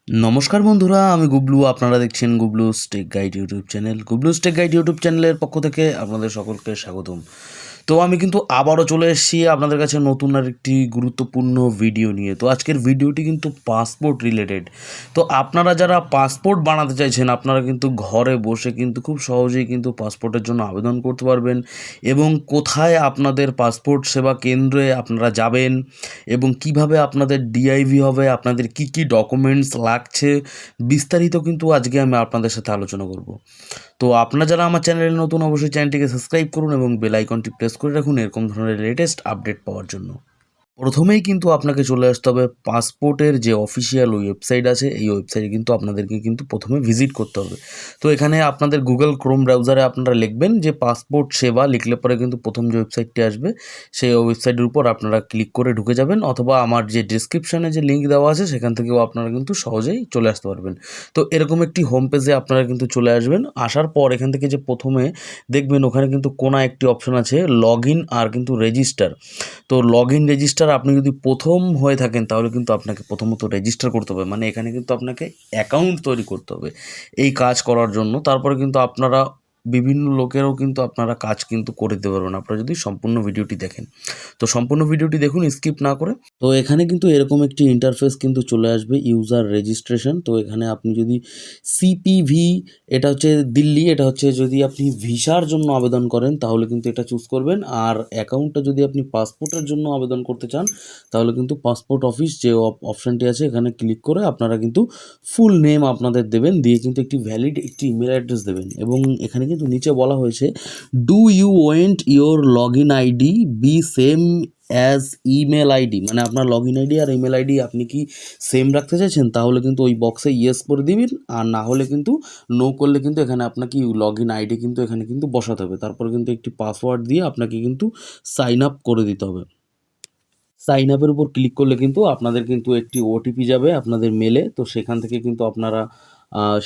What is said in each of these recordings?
নমস্কার বন্ধুরা, আমি গুবলু। আপনারা দেখছেন Gublu's tech guide YouTube channel. Gublu's tech guide YouTube চ্যানেলের পক্ষ থেকে আপনাদের সকলকে স্বাগতম। তো আমি কিন্তু আবারও চলে এসেছি আপনাদের কাছে নতুন আর একটি গুরুত্বপূর্ণ ভিডিও নিয়ে। তো আজকের ভিডিওটি কিন্তু পাসপোর্ট রিলেটেড। তো আপনারা যারা পাসপোর্ট বানাতে চাইছেন, আপনারা কিন্তু ঘরে বসে কিন্তু খুব সহজেই কিন্তু পাসপোর্টের জন্য আবেদন করতে পারবেন। এবং কোথায় আপনাদের পাসপোর্ট সেবা কেন্দ্রে আপনারা যাবেন এবং কিভাবে আপনাদের ডিআইভি হবে, আপনাদের কি কি ডকুমেন্টস লাগছে, বিস্তারিত কিন্তু আজকে আমি আপনাদের সাথে আলোচনা করব। তো আপনারা যারা আমার চ্যানেলে নতুন, অবশ্যই চ্যানেলটিকে সাবস্ক্রাইব করুন এবং বেল আইকনটি প্রেস করে রাখুন এরকম ধরনের লেটেস্ট আপডেট পাওয়ার জন্য। প্রথমেই কিন্তু আপনাকে চলে আসতে হবে পাসপোর্টের যে অফিসিয়াল ওয়েবসাইট আছে, এই ওয়েবসাইটে কিন্তু আপনাদেরকে কিন্তু প্রথমে ভিজিট করতে হবে। তো এখানে আপনাদের গুগল ক্রোম ব্রাউজারে আপনারা লিখবেন যে পাসপোর্ট সেবা, লিখলে পরে কিন্তু প্রথম যে ওয়েবসাইটটি আসবে সেই ওয়েবসাইটের উপর আপনারা ক্লিক করে ঢুকে যাবেন, অথবা আমার যে ডিসক্রিপশানে যে লিঙ্ক দেওয়া আছে সেখান থেকেও আপনারা কিন্তু সহজেই চলে আসতে পারবেন। তো এরকম একটি হোম পেজে আপনারা কিন্তু চলে আসবেন। আসার পর এখান থেকে যে প্রথমে দেখবেন ওখানে কিন্তু কোনো একটি অপশন আছে লগ ইন আর কিন্তু রেজিস্টার। তো লগ ইন রেজিস্টার আপনি যদি প্রথম হয়ে থাকেন তাহলে কিন্তু আপনাকে প্রথমত রেজিস্টার করতে হবে, মানে এখানে কিন্তু আপনাকে অ্যাকাউন্ট তৈরি করতে হবে এই কাজ করার জন্য। তারপরে কিন্তু আপনারা বিভিন্ন লোকেরও কিন্তু আপনারা কাজ কিন্তু করে দিতে পারবেন আপনারা যদি সম্পূর্ণ ভিডিওটি দেখেন। তো সম্পূর্ণ ভিডিওটি দেখুন স্কিপ না করে। তো এখানে কিন্তু এরকম একটি ইন্টারফেস কিন্তু চলে আসবে, ইউজার রেজিস্ট্রেশন। তো এখানে আপনি যদি সিপিভি, এটা হচ্ছে দিল্লি, এটা হচ্ছে যদি আপনি ভিসার জন্য আবেদন করেন তাহলে কিন্তু এটা চুজ করবেন। আর অ্যাকাউন্টটা যদি আপনি পাসপোর্টের জন্য আবেদন করতে চান তাহলে কিন্তু পাসপোর্ট অফিস যে অপশানটি আছে এখানে ক্লিক করে আপনারা কিন্তু ফুল নেম আপনাদের দেবেন, দিয়ে কিন্তু একটি ভ্যালিড একটি ইমেল অ্যাড্রেস দেবেন। এবং এখানে কিন্তু নিচে বলা হয়েছে do you want your log in ID be same as email ID, মানে আপনার লগ ইন আইডি আর ইমেল আইডি আপনি কি সেম রাখতে চাইছেন, তাহলে কিন্তু ওই বক্সে ইয়েস করে দিবেন। আর না হলে কিন্তু নো করলে কিন্তু এখানে আপনাকে লগ ইন আইডি কিন্তু এখানে কিন্তু বসাতে হবে। তারপর কিন্তু একটি পাসওয়ার্ড দিয়ে আপনাকে কিন্তু সাইন আপ করে দিতে হবে। সাইন আপের উপর ক্লিক করলে কিন্তু আপনাদের কিন্তু একটি ওটিপি যাবে আপনাদের মেলে। তো সেখান থেকে কিন্তু আপনারা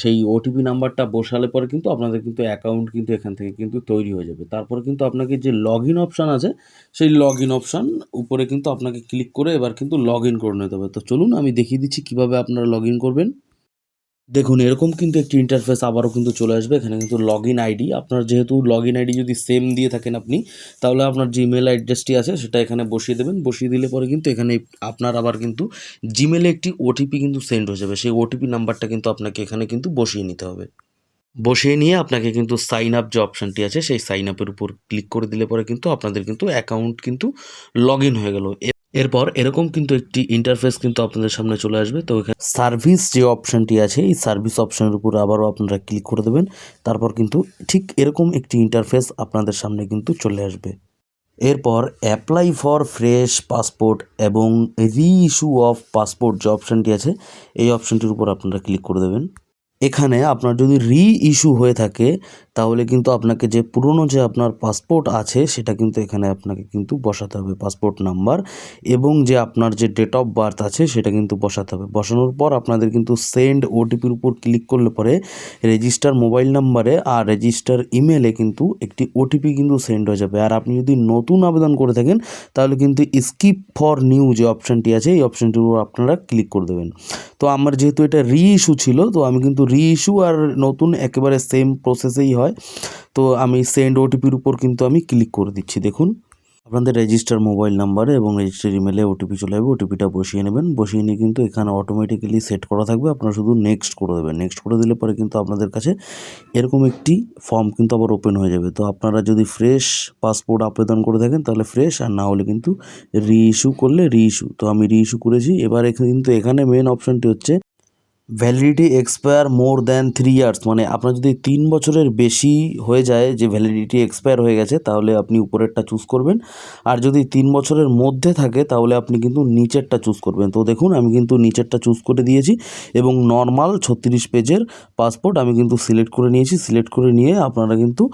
সেই ওটিপি নাম্বারটা বসালে পরে কিন্তু আপনাদের কিন্তু অ্যাকাউন্ট কিন্তু এখান থেকে কিন্তু তৈরি হয়ে যাবে। তারপরে কিন্তু আপনাকে যে লগ ইন অপশান আছে সেই লগ ইন অপশান উপরে কিন্তু আপনাকে ক্লিক করে এবার কিন্তু লগ ইন করে নিতে হবে। তো চলুন আমি দেখিয়ে দিচ্ছি কীভাবে আপনারা লগ ইন করবেন। দেখুন এরকম কিন্তু একটি ইন্টারফেস আবারও কিন্তু চলে আসবে। এখানে কিন্তু লগ ইন আইডি, আপনার যেহেতু লগ ইন আইডি যদি সেম দিয়ে থাকেন আপনি, তাহলে আপনার যে ইমেল অ্যাড্রেসটি আছে সেটা এখানে বসিয়ে দেবেন। বসিয়ে দিলে পরে কিন্তু এখানে আপনার আবার কিন্তু জিমেলে একটি ওটিপি কিন্তু সেন্ড হয়ে যাবে। সেই ওটিপি নাম্বারটা কিন্তু আপনাকে এখানে কিন্তু বসিয়ে নিতে হবে। বসিয়ে নিয়ে আপনাকে কিন্তু সাইন আপ যে অপশানটি আছে সেই সাইন আপের উপর ক্লিক করে দিলে পরে কিন্তু আপনাদের কিন্তু অ্যাকাউন্ট কিন্তু লগ ইন হয়ে গেল। এরপর এরকম কিন্তু একটি ইন্টারফেস কিন্তু আপনাদের সামনে চলে আসবে। তো এখানে সার্ভিস যে অপশানটি আছে এই সার্ভিস অপশানের উপর আবারও আপনারা ক্লিক করে দেবেন। তারপর কিন্তু ঠিক এরকম একটি ইন্টারফেস আপনাদের সামনে কিন্তু চলে আসবে। এরপর অ্যাপ্লাই ফর ফ্রেশ পাসপোর্ট এবং রি ইস্যু অফ পাসপোর্ট যে অপশানটি আছে এই অপশানটির উপর আপনারা ক্লিক করে দেবেন। এখানে আপনার যদি রি ইস্যু হয়ে থাকে তাহলে কিন্তু আপনাকে যে পুরনো যে আপনার পাসপোর্ট আছে সেটা কিন্তু এখানে আপনাকে কিন্তু বসাতে হবে, পাসপোর্ট নাম্বার এবং যে আপনার যে ডেট অফ বার্থ আছে সেটা কিন্তু বসাতে হবে। বসানোর পর আপনাদের কিন্তু সেন্ড ওটিপির উপর ক্লিক করলে পরে রেজিস্টার মোবাইল নাম্বারে আর রেজিস্টার ইমেলে কিন্তু একটি ওটিপি কিন্তু সেন্ড হয়ে যাবে। আর আপনি যদি নতুন আবেদন করে থাকেন তাহলে কিন্তু স্কিপ ফর নিউ যে অপশানটি আছে এই অপশানটির উপর আপনারা ক্লিক করে দেবেন। তো আমার যেহেতু এটা রি ইস্যু ছিল তো আমি কিন্তু রি ইস্যু আর নতুন একেবারে সেম প্রসেসেই হয়। তো আমি সেন্ড ওটিপির উপর কিন্তু আমি ক্লিক করে দিচ্ছি। দেখুন আপনাদের রেজিস্টার মোবাইল নাম্বারে এবং রেজিস্টার ইমেলে ওটিপি চলে যাবে। ওটিপিটা বসিয়ে নেবেন। বসিয়ে নিয়ে কিন্তু এখানে অটোমেটিক্যালি সেট করা থাকবে, আপনারা শুধু নেক্সট করে দেবেন। নেক্সট করে দিলে পরে কিন্তু আপনাদের কাছে এরকম একটি ফর্ম কিন্তু আবার ওপেন হয়ে যাবে। তো আপনারা যদি ফ্রেশ পাসপোর্ট আবেদন করে থাকেন তাহলে ফ্রেশ, আর না হলে কিন্তু রি ইস্যু করলে রি ইস্যু। তো আমি রি ইস্যু করেছি। এবার কিন্তু এখানে মেন অপশানটি হচ্ছে validity expire more than 3 years, মানে আপনার যদি 3 বছরের বেশি হয়ে যায় যে ভ্যালিডিটি এক্সপায়ার হয়ে গেছে তাহলে আপনি উপরেরটা চুজ করবেন। আর যদি 3 বছরের মধ্যে থাকে তাহলে আপনি কিন্তু নিচেরটা চুজ করবেন। তো দেখুন আমি কিন্তু নিচেরটা চুজ করে দিয়েছি এবং নর্মাল 36 পেজের পাসপোর্ট আমি কিন্তু সিলেক্ট করে নিয়েছি। সিলেক্ট করে নিয়ে আপনারা কিন্তু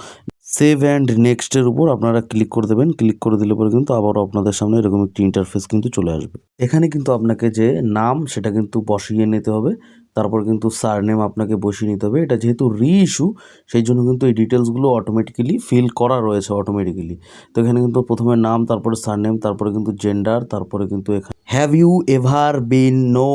সেভ অ্যান্ড নেক্সটের উপর আপনারা ক্লিক করে দেবেন। ক্লিক করে দিলে পরে কিন্তু আবারও আপনাদের সামনে এরকম একটি ইন্টারফেস কিন্তু চলে আসবে। এখানে কিন্তু আপনাকে যে নাম সেটা কিন্তু বসিয়ে নিতে হবে। তারপর কিন্তু সারনেম আপনাকে বসিয়ে নিতে হবে। এটা যেহেতু রি ইস্যু সেই জন্য কিন্তু এই ডিটেলসগুলো অটোমেটিক্যালি ফিল করা রয়েছে অটোমেটিক্যালি। তো এখানে কিন্তু প্রথমে নাম, তারপরে সারনেম, তারপরে কিন্তু জেন্ডার, তারপরে কিন্তু এখানে have you ever been known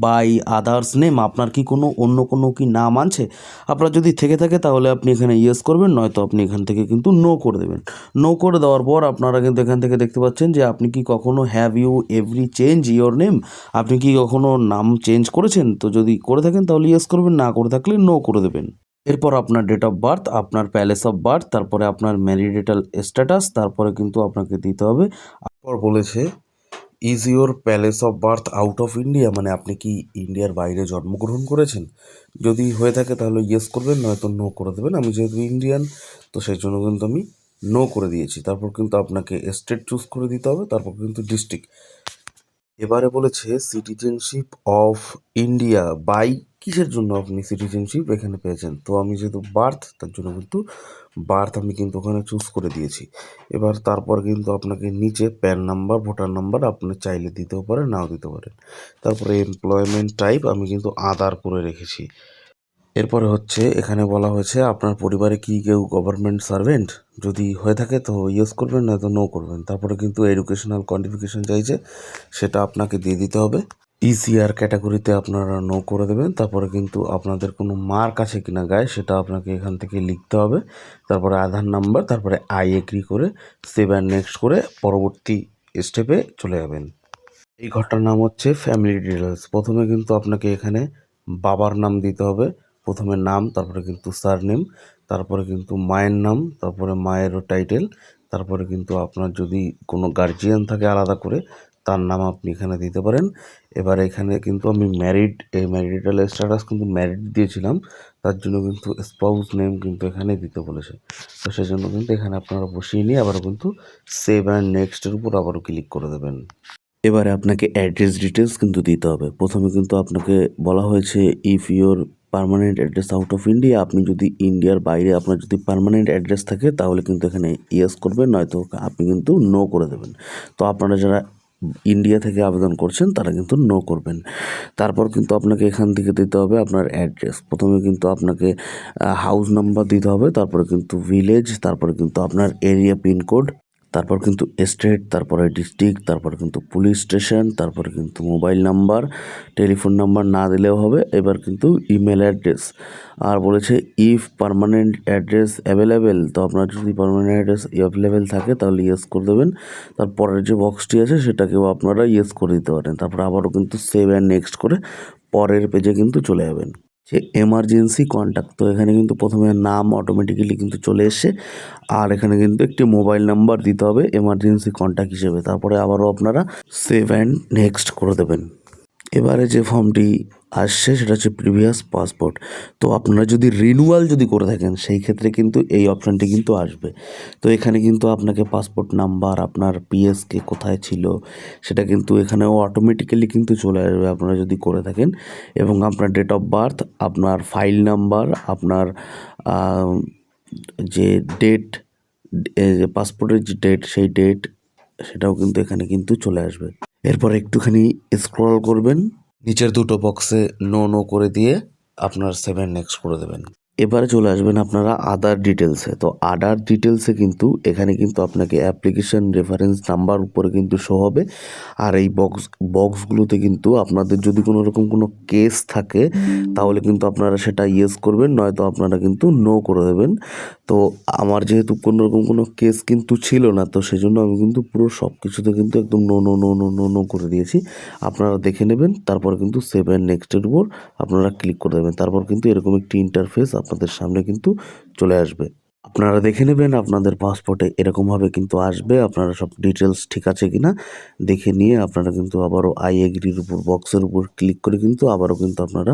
by others name, আপনার কি কোনো অন্য কোনো কি নাম আছে? আপনার যদি থেকে থাকে তাহলে আপনি এখানে ইয়েস করবেন, নয়তো আপনি এখান থেকে কিন্তু নো করে দেবেন। নো করে দেওয়ার পর আপনারা কিন্তু এখান থেকে দেখতে পাচ্ছেন যে আপনি কি কখনো have you ever change your name, আপনি কি কখনো নাম চেঞ্জ করেছেন? তো যদি করে থাকেন তাহলে ইয়েস করবেন, না করে থাকলে নো করে দেবেন। এরপর আপনার ডেট অফ বার্থ, আপনার প্যালেস অফ বার্থ, তারপরে আপনার ম্যারিটাল স্ট্যাটাস, তারপরে কিন্তু আপনাকে দিতে হবে। তারপর বলেছে is your palace of birth out of India, মানে আপনি কি ইন্ডিয়ার বাইরে জন্মগ্রহণ করেছেন? যদি হয়ে থাকে তাহলে ইয়েস করবেন, নয়তো নো করে দেবেন। আমি যেহেতু ইন্ডিয়ান তো সেই জন্য কিন্তু আমি নো করে দিয়েছি। তারপর কিন্তু আপনাকে স্টেট চুজ করে দিতে হবে, তারপর কিন্তু ডিস্ট্রিক্ট। এবারে বলেছে সিটিজেনশিপ অফ ইন্ডিয়া বাই, কিসের জন্য আপনি সিটিজেনশিপ এখানে পেয়েছেন? তো আমি যেহেতু বার্থ, তার জন্য কিন্তু বার্থ আমি কিন্তু ওখানে চুজ করে দিয়েছি। এবার তারপর কিন্তু আপনাকে নিচে প্যান নাম্বার, ভোটার নাম্বার আপনি চাইলে দিতেও পারেন, নাও দিতে পারেন। তারপরে এমপ্লয়মেন্ট টাইপ আমি কিন্তু আদার করে রেখেছি। এরপরে হচ্ছে এখানে বলা হয়েছে আপনার পরিবারে কি কেউ গভর্নমেন্ট সার্ভেন্ট? যদি হয়ে থাকে তো ইয়েস করবেন, নয়তো নো করবেন। তারপরে কিন্তু এডুকেশনাল কোয়ালিফিকেশন চাইছে, সেটা আপনাকে দিয়ে দিতে হবে। ইসিআর ক্যাটাগরিতে আপনারা নো করে দেবেন। তারপরে কিন্তু আপনাদের কোনো মার্ক আছে কিনা গায়ে, সেটা আপনাকে এখান থেকে লিখতে হবে। তারপরে আধার নাম্বার, তারপরে আই এগ্রি করে সেভ অ্যান্ড নেক্সট করে পরবর্তী স্টেপে চলে যাবেন। এই ঘরটার নাম হচ্ছে ফ্যামিলি ডিটেলস। প্রথমে কিন্তু আপনাকে এখানে বাবার নাম দিতে হবে, প্রথমে নাম, তারপরে কিন্তু সারনেম, তারপরে কিন্তু মায়ের নাম, তারপরে মায়েরও টাইটেল, তারপরে কিন্তু আপনার যদি কোনো গার্জিয়ান থাকে আলাদা করে তার নাম আপনি এখানে দিতে পারেন। এবার এখানে কিন্তু আমি ম্যারিড, এই ম্যারিটাল স্ট্যাটাস কিন্তু ম্যারিড দিয়েছিলাম, তার জন্য কিন্তু স্পাউস নেম কিন্তু এখানে দিতে বলেছে। তো সেই জন্য কিন্তু এখানে আপনারা বসিয়ে নিয়ে আবারও কিন্তু সেভ অ্যান্ড নেক্সটের উপর আবারও ক্লিক করে দেবেন। এবারে আপনাকে অ্যাড্রেস ডিটেলস কিন্তু দিতে হবে। প্রথমে কিন্তু আপনাকে বলা হয়েছে if your permanent address out of India, আপনি যদি ইন্ডিয়ার বাইরে আপনার যদি পার্মানেন্ট অ্যাড্রেস থাকে তাহলে কিন্তু এখানে ইয়েস করবেন, নয়তো আপনি কিন্তু নো করে দেবেন। তো আপনারা যারা ইন্ডিয়া থেকে আবেদন করছেন তারা কিন্তু নো করবেন। তারপর কিন্তু আপনাকে এখান থেকে দিতে হবে আপনার অ্যাড্রেস। প্রথমে কিন্তু আপনাকে হাউস নাম্বার দিতে হবে, তারপরে কিন্তু ভিলেজ, তারপরে কিন্তু আপনার এরিয়া পিনকোড, তারপর কিন্তু স্টেট, তারপরে ডিস্ট্রিক্ট, তারপরে কিন্তু পুলিশ স্টেশন, তারপরে কিন্তু মোবাইল নাম্বার, টেলিফোন নাম্বার না দিলেও হবে। এবার কিন্তু ইমেল অ্যাড্রেস। আর বলেছে ইফ পার্মানেন্ট অ্যাড্রেস অ্যাভেলেবেল, তো আপনার যদি পার্মানেন্ট অ্যাড্রেস অ্যাভেলেবেল থাকে তাহলে ইয়েস করে দেবেন। তারপরের যে বক্সটি আছে সেটাকেও আপনারা ইয়েস করে দিতে পারেন। তারপর আবারও কিন্তু সেভ অ্যান্ড নেক্সট করে পরের পেজে কিন্তু চলে যাবেন। যে এমার্জেন্সি কন্ট্যাক্ট, তো এখানে কিন্তু প্রথমে নাম অটোমেটিক্যালি কিন্তু চলে এসছে, আর এখানে কিন্তু একটি মোবাইল নাম্বার দিতে হবে এমার্জেন্সি কন্ট্যাক্ট হিসেবে। তারপরে আবারও আপনারা সেভ অ্যান্ড নেক্সট করে দেবেন। এবারে যে ফর্মটি আসছে সেটা হচ্ছে প্রিভিয়াস পাসপোর্ট। তো আপনারা যদি রিনিউয়াল যদি করে থাকেন সেই ক্ষেত্রে কিন্তু এই অপশানটি কিন্তু আসবে। তো এখানে কিন্তু আপনাকে পাসপোর্ট নাম্বার, আপনার পিএসকে কোথায় ছিল সেটা কিন্তু এখানেও অটোমেটিক্যালি কিন্তু চলে আসবে আপনারা যদি করে থাকেন, এবং আপনার ডেট অফ বার্থ, আপনার ফাইল নাম্বার, আপনার যে ডেট, যে পাসপোর্টের যে ডেট সেই ডেট সেটাও কিন্তু এখানে কিন্তু চলে আসবে। এরপর একটুখানি স্ক্রল করবেন, নিচের দুটো বক্সে নো নো করে দিয়ে আপনার সেভেন নেক্সট করে দেবেন। এবারে চলে আসবেন আপনারা আদার ডিটেলসে। তো আদার ডিটেলসে কিন্তু এখানে কিন্তু আপনাকে অ্যাপ্লিকেশন রেফারেন্স নাম্বার উপরে কিন্তু শো হবে, আর এই বক্সগুলোতে কিন্তু আপনাদের যদি কোনো রকম কোনো কেস থাকে তাহলে কিন্তু আপনারা সেটা ইয়েস করবেন, নয়তো আপনারা কিন্তু নো করে দেবেন। তো আমার যেহেতু কোনো রকম কোনো কেস কিন্তু ছিল না, তো সেজন্য আমি কিন্তু পুরো সব কিছুতে কিন্তু একদম no no no no no no করে দিয়েছি। আপনারা দেখে নেবেন, তারপর কিন্তু সেভ অ্যান্ড নেক্সটের উপর আপনারা ক্লিক করে দেবেন। তারপর কিন্তু এরকম একটি ইন্টারফেস আপনাদের সামনে কিন্তু চলে আসবে। আপনারা দেখে নেবেন আপনাদের পাসপোর্টে এরকমভাবে কিন্তু আসবে, আপনারা সব ডিটেলস ঠিক আছে কিনা দেখে নিয়ে আপনারা কিন্তু আবারও আই এগ্রির উপর বক্সের উপর ক্লিক করে কিন্তু আবারও কিন্তু আপনারা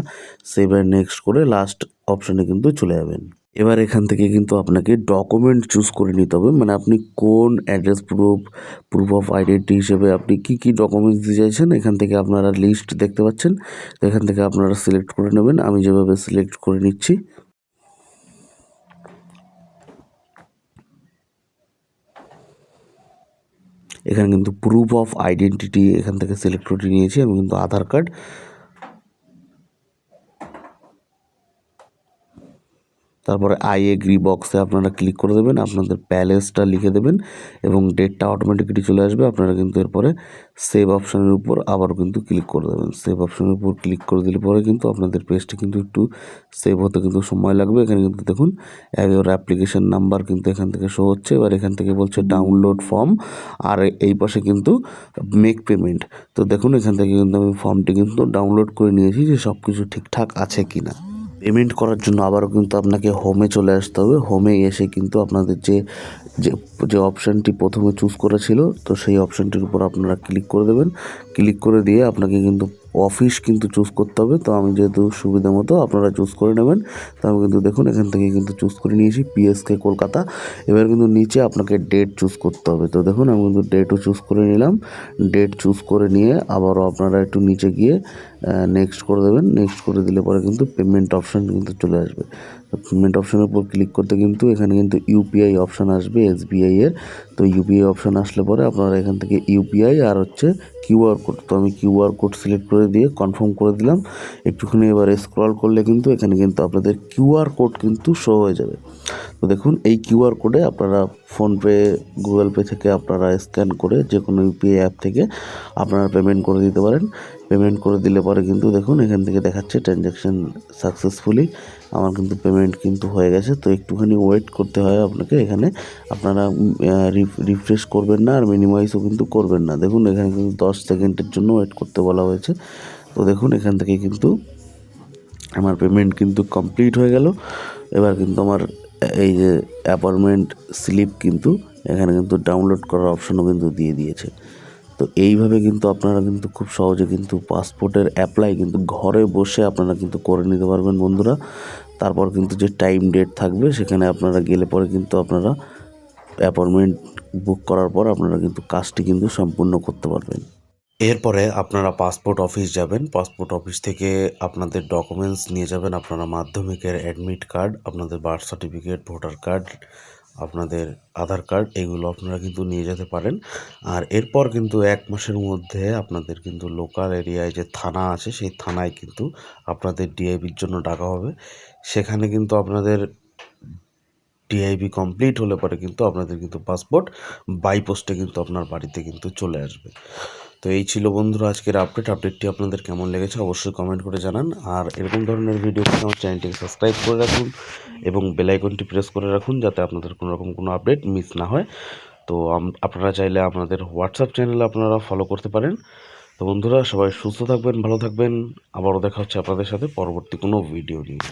সেভ অ্যান্ড নেক্সট করে লাস্ট অপশানে কিন্তু চলে যাবেন। এবার এখান থেকে কিন্তু আপনাকে ডকুমেন্ট চুজ করে নিতে হবে, মানে আপনি কোন address proof, proof of identity হিসেবে আপনি কি কি ডকুমেন্টস দিতে চাইছেন। এখান থেকে আপনারা লিস্ট দেখতে পাচ্ছেন, তো এখান থেকে আপনারা সিলেক্ট করে নেবেন। আমি যেভাবে সিলেক্ট করে নিচ্ছি, এখানে কিন্তু প্রুফ অফ আইডেন্টিটি এখান থেকে সিলেক্ট করে নিয়েছি আমি কিন্তু আধার কার্ড। তারপরে আই এগ্রি বক্সে আপনারা ক্লিক করে দেবেন, আপনাদের প্যালেসটা লিখে দেবেন এবং ডেটটা অটোমেটিক্যালি চলে আসবে। আপনারা কিন্তু এরপরে সেভ অপশানের উপর আবারও কিন্তু ক্লিক করে দেবেন। সেভ অপশানের উপর ক্লিক করে দিলে পরে কিন্তু আপনাদের পেজটা কিন্তু একটু সেভ হতে কিন্তু সময় লাগবে। এখানে কিন্তু দেখুন ওর অ্যাপ্লিকেশন নাম্বার কিন্তু এখান থেকে শো হচ্ছে। এবার এখান থেকে বলছে ডাউনলোড ফর্ম, আর এই পাশে কিন্তু মেক পেমেন্ট। তো দেখুন এখান থেকে কিন্তু আমি ফর্মটি কিন্তু ডাউনলোড করে নিয়েছি যে সব কিছু ঠিকঠাক আছে কি না। পেমেন্ট করার জন্য আবারও কিন্তু আপনাকে হোমে চলে আসতে হবে। হোমে এসে কিন্তু আপনাদের যে যে যে অপশানটি প্রথমে চুজ করা ছিল, তো সেই অপশানটির উপর আপনারা ক্লিক করে দেবেন। ক্লিক করে দিয়ে আপনাকে কিন্তু অফিস কিন্তু চুজ করতে হবে। তো আমি যেহেতু সুবিধা মতো আপনারা চুজ করে নেবেন, তো আমি কিন্তু দেখুন এখান থেকে কিন্তু চুজ করে নিয়েছি পিএসকে কলকাতা। এবার কিন্তু নিচে আপনাকে ডেট চুজ করতে হবে। তো দেখুন আমি কিন্তু ডেটও চুজ করে নিলাম। ডেট চুজ করে নিয়ে আবারও আপনারা একটু নিচে গিয়ে নেক্সট করে দেবেন। নেক্সট করে দিলে পরে কিন্তু পেমেন্ট অপশান কিন্তু চলে আসবে। পেমেন্ট অপশানের উপর ক্লিক করতে কিন্তু এখানে কিন্তু ইউপিআই অপশান আসবে এসবিআই এর। তো ইউপিআই অপশান আসলে পরে আপনারা এখান থেকে ইউপিআই আর হচ্ছে কিউআর কোড, তো আমি কিউআর কোড সিলেক্ট করে দিয়ে কনফার্ম করে দিলাম। একটুখানি এবার স্ক্রল করলে কিন্তু এখানে কিন্তু আপনাদের কিউআর কোড কিন্তু শো হয়ে যাবে। তো দেখুন এই কিউআর কোডে আপনারা ফোনপে, গুগল পে থেকে আপনারা স্ক্যান করে যে কোনো ইউপিআই অ্যাপ থেকে আপনারা পেমেন্ট করে দিতে পারেন। পেমেন্ট করে দিলে পরে কিন্তু দেখুন এখান থেকে দেখাচ্ছে ট্রানজ্যাকশান সাকসেসফুলি। আমার কিন্তু পেমেন্ট কিন্তু হয়ে গেছে। তো একটুখানি ওয়েট করতে হয় আপনাকে। এখানে আপনারা রিফ্রেশ করবেন না আর মিনিমাইজও কিন্তু করবেন না। দেখুন এখানে কিন্তু 10 সেকেন্ডের জন্য ওয়েট করতে বলা হয়েছে। তো দেখুন এখান থেকে কিন্তু আমার পেমেন্ট কিন্তু কমপ্লিট হয়ে গেল। এবার কিন্তু আমার এই যে অ্যাপয়েন্টমেন্ট স্লিপ কিন্তু এখানে কিন্তু ডাউনলোড করার অপশনও কিন্তু দিয়ে দিয়েছে। তো এইভাবে কিন্তু আপনারা কিন্তু খুব সহজে কিন্তু পাসপোর্টের অ্যাপ্লাই কিন্তু ঘরে বসে আপনারা কিন্তু করে নিতে পারবেন বন্ধুরা। তারপর কিন্তু যে টাইম ডেট থাকবে সেখানে আপনারা গেলে পরে কিন্তু আপনারা অ্যাপয়েন্টমেন্ট বুক করার পর আপনারা কিন্তু কাজটি কিন্তু সম্পূর্ণ করতে পারবেন। এরপরে আপনারা পাসপোর্ট অফিস যাবেন। পাসপোর্ট অফিস থেকে আপনাদের ডকুমেন্টস নিয়ে যাবেন, আপনারা মাধ্যমিকের অ্যাডমিট কার্ড, আপনাদের বার্থ সার্টিফিকেট, ভোটার কার্ড, আপনাদের আধার কার্ড, এগুলো আপনারা কিন্তু নিয়ে যেতে পারেন। আর এরপর কিন্তু 1 মাসের মধ্যে আপনাদের কিন্তু লোকাল এরিয়ায় যে থানা আছে সেই থানায় কিন্তু আপনাদের ডিআইবির জন্য ডাকা হবে। সেখানে কিন্তু আপনাদের ডিআইবি কমপ্লিট হলে পরে কিন্তু আপনাদের কিন্তু পাসপোর্ট বাই পোস্টে কিন্তু আপনার বাড়িতে কিন্তু চলে আসবে। তো এই ছিল বন্ধুরা আজকের আপডেটটি আপনাদের কেমন লেগেছে অবশ্যই কমেন্ট করে জানান। আর এরকম ধরনের ভিডিও পেতে আমার চ্যানেলটিকে সাবস্ক্রাইব করে রাখুন এবং বেল আইকনটি প্রেস করে রাখুন যাতে আপনাদের কোনো আপডেট মিস না হয়। তো আপনারা চাইলে আপনাদের হোয়াটসঅ্যাপ চ্যানেলে আপনারা ফলো করতে পারেন। তো বন্ধুরা সবাই সুস্থ থাকবেন, ভালো থাকবেন। আবারও দেখা হচ্ছে আপনাদের সাথে পরবর্তী কোনো ভিডিও নিয়ে।